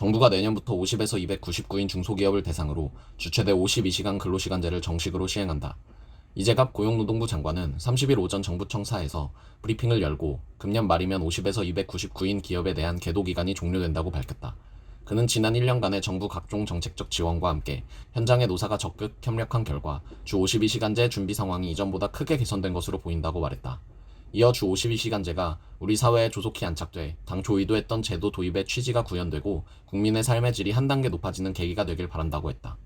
정부가 내년부터 50에서 299인 중소기업을 대상으로 주 최대 52시간 근로시간제를 정식으로 시행한다. 이재갑 고용노동부 장관은 30일 오전 정부청사에서 브리핑을 열고 금년 말이면 50에서 299인 기업에 대한 계도기간이 종료된다고 밝혔다. 그는 지난 1년간의 정부 각종 정책적 지원과 함께 현장의 노사가 적극 협력한 결과 주 52시간제 준비 상황이 이전보다 크게 개선된 것으로 보인다고 말했다. 이어 주 52시간제가 우리 사회에 조속히 안착돼 당초 의도했던 제도 도입의 취지가 구현되고 국민의 삶의 질이 한 단계 높아지는 계기가 되길 바란다고 했다.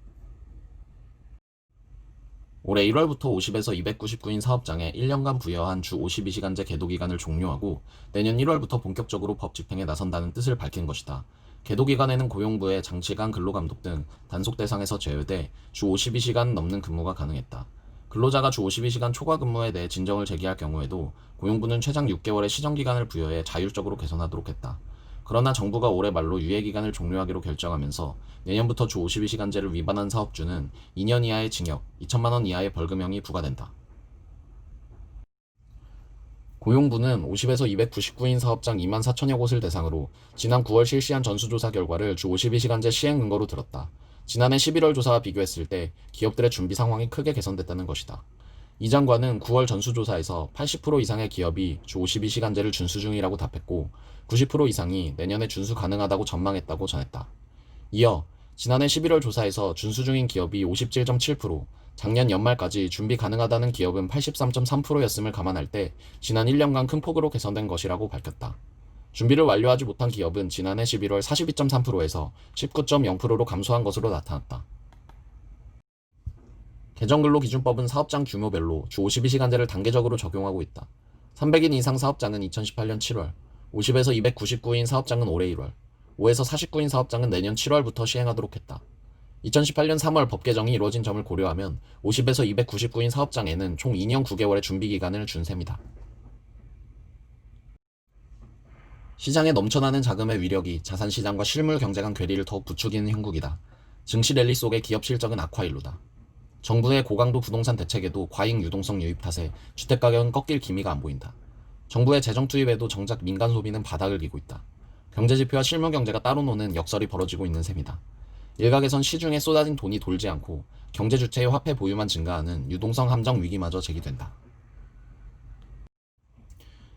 올해 1월부터 50에서 299인 사업장에 1년간 부여한 주 52시간제 계도기간을 종료하고 내년 1월부터 본격적으로 법 집행에 나선다는 뜻을 밝힌 것이다. 계도기간에는 고용부의 장시간 근로감독 등 단속 대상에서 제외돼 주 52시간 넘는 근무가 가능했다. 근로자가 주 52시간 초과 근무에 대해 진정을 제기할 경우에도 고용부는 최장 6개월의 시정기간을 부여해 자율적으로 개선하도록 했다. 그러나 정부가 올해 말로 유예기간을 종료하기로 결정하면서 내년부터 주 52시간제를 위반한 사업주는 2년 이하의 징역, 2천만 원 이하의 벌금형이 부과된다. 고용부는 50에서 299인 사업장 2만 4천여 곳을 대상으로 지난 9월 실시한 전수조사 결과를 주 52시간제 시행 근거로 들었다. 지난해 11월 조사와 비교했을 때 기업들의 준비 상황이 크게 개선됐다는 것이다. 이 장관은 9월 전수조사에서 80% 이상의 기업이 주 52시간제를 준수 중이라고 답했고 90% 이상이 내년에 준수 가능하다고 전망했다고 전했다. 이어 지난해 11월 조사에서 준수 중인 기업이 57.7%, 작년 연말까지 준비 가능하다는 기업은 83.3%였음을 감안할 때 지난 1년간 큰 폭으로 개선된 것이라고 밝혔다. 준비를 완료하지 못한 기업은 지난해 11월 42.3%에서 19.0%로 감소한 것으로 나타났다. 개정근로기준법은 사업장 규모별로 주 52시간제를 단계적으로 적용하고 있다. 300인 이상 사업장은 2018년 7월, 50에서 299인 사업장은 올해 1월, 5에서 49인 사업장은 내년 7월부터 시행하도록 했다. 2018년 3월 법 개정이 이루어진 점을 고려하면 50에서 299인 사업장에는 총 2년 9개월의 준비기간을 준 셈이다. 시장에 넘쳐나는 자금의 위력이 자산시장과 실물 경제 간 괴리를 더욱 부추기는 형국이다. 증시 랠리 속의 기업 실적은 악화일로다. 정부의 고강도 부동산 대책에도 과잉 유동성 유입 탓에 주택가격은 꺾일 기미가 안 보인다. 정부의 재정 투입에도 정작 민간 소비는 바닥을 기고 있다. 경제지표와 실물 경제가 따로 노는 역설이 벌어지고 있는 셈이다. 일각에선 시중에 쏟아진 돈이 돌지 않고 경제 주체의 화폐 보유만 증가하는 유동성 함정 위기마저 제기된다.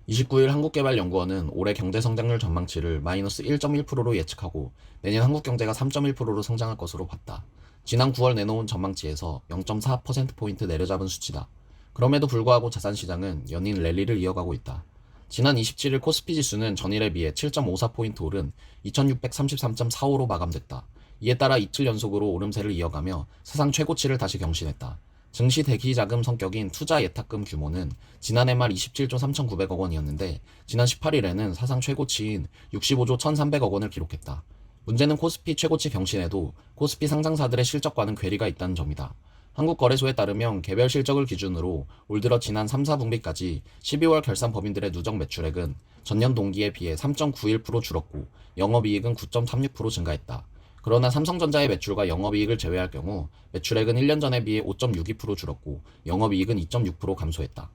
29일 한국개발연구원은 올해 경제성장률 전망치를 마이너스 1.1%로 예측하고 내년 한국 경제가 3.1%로 성장할 것으로 봤다. 지난 9월 내놓은 전망치에서 0.4%포인트 내려잡은 수치다. 그럼에도 불구하고 자산시장은 연인 랠리를 이어가고 있다. 지난 27일 코스피 지수는 전일에 비해 7.54포인트 오른 2633.45로 마감됐다. 이에 따라 이틀 연속으로 오름세를 이어가며 사상 최고치를 다시 경신했다. 증시 대기자금 성격인 투자 예탁금 규모는 지난해 말 27조 3,900억 원이었는데 지난 18일에는 사상 최고치인 65조 1,300억 원을 기록했다. 문제는 코스피 최고치 경신에도 코스피 상장사들의 실적과는 괴리가 있다는 점이다. 한국거래소에 따르면 개별 실적을 기준으로 올 들어 지난 3, 4분기까지 12월 결산 법인들의 누적 매출액은 전년 동기에 비해 3.91% 줄었고 영업이익은 9.36% 증가했다. 그러나 삼성전자의 매출과 영업이익을 제외할 경우 매출액은 1년 전에 비해 5.62% 줄었고 영업이익은 2.6% 감소했다.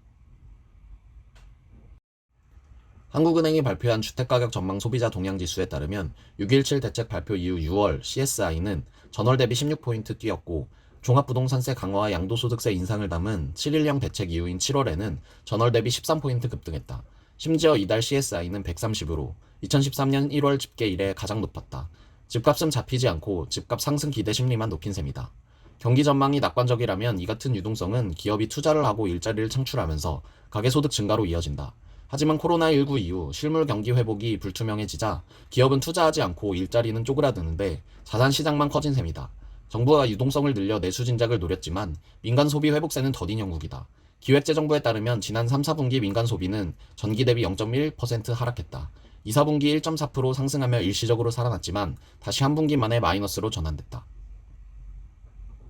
한국은행이 발표한 주택가격 전망 소비자 동향지수에 따르면 6.17 대책 발표 이후 6월 CSI는 전월 대비 16포인트 뛰었고 종합부동산세 강화와 양도소득세 인상을 담은 7.10 대책 이후인 7월에는 전월 대비 13포인트 급등했다. 심지어 이달 CSI는 130으로 2013년 1월 집계 이래 가장 높았다. 집값은 잡히지 않고 집값 상승 기대 심리만 높인 셈이다. 경기 전망이 낙관적이라면 이 같은 유동성은 기업이 투자를 하고 일자리를 창출하면서 가계소득 증가로 이어진다. 하지만 코로나19 이후 실물 경기 회복이 불투명해지자 기업은 투자하지 않고 일자리는 쪼그라드는데 자산시장만 커진 셈이다. 정부가 유동성을 늘려 내수 진작을 노렸지만 민간 소비 회복세는 더딘 형국이다. 기획재정부에 따르면 지난 3, 4분기 민간 소비는 전기 대비 0.1% 하락했다. 2, 4분기 1.4% 상승하며 일시적으로 살아났지만 다시 한 분기 만에 마이너스로 전환됐다.